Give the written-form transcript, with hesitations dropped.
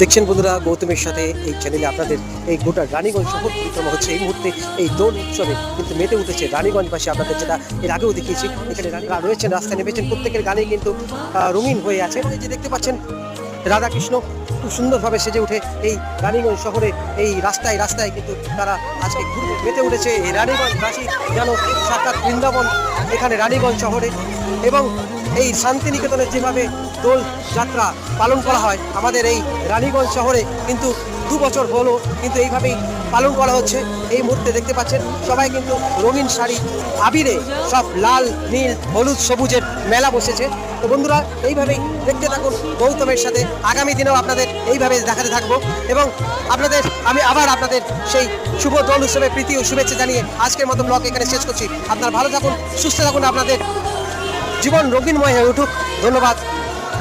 দেখছেন বন্ধুরা, গৌতমের সাথে এই চ্যানেলে আপনাদের এই গোটা রানীগঞ্জ শহর পরিক্রমা হচ্ছে। এই মুহূর্তে এই দোল উৎসবে কিন্তু মেতে উঠেছে রানীগঞ্জবাসী। আপনাদের যেটা এর আগেও দেখিয়েছি, এখানে রানীরা রয়েছেন, রাস্তায় নেমেছেন, প্রত্যেকের গানে কিন্তু রঙিন হয়ে আছে। এই যে দেখতে পাচ্ছেন রাধাকৃষ্ণ খুব সুন্দরভাবে সেজে উঠে এই রানীগঞ্জ শহরে এই রাস্তায় রাস্তায় কিন্তু তারা আজকে ঘুরে মেতে উঠেছে। এই রানীগঞ্জবাসী যেন সাক্ষাৎ বৃন্দাবন এখানে রানীগঞ্জ শহরে। এবং এই শান্তিনিকেতনের যেভাবে দোল যাত্রা পালন করা হয় আমাদের এই রানীগঞ্জ শহরে কিন্তু 2 বছর হলো কিন্তু এইভাবেই পালন করা হচ্ছে। এই মুহূর্তে দেখতে পাচ্ছেন সবাই কিন্তু রঙিন শাড়ি, আবিরে সব লাল নীল হলুদ সবুজের মেলা বসেছে। তো বন্ধুরা, এইভাবেই দেখতে থাকুন গৌতমের সাথে। আগামী দিনেও আপনাদের এইভাবে দেখাতে থাকবো এবং আমি আবার আপনাদের সেই শুভ দোল উৎসবে প্রীতি ও শুভেচ্ছা জানিয়ে আজকের মতো ব্লগ এখানে শেষ করছি। আপনারা ভালো থাকুন, সুস্থ থাকুন, আপনাদের জীবন রঙিনময় হয়ে উঠুক। ধন্যবাদ।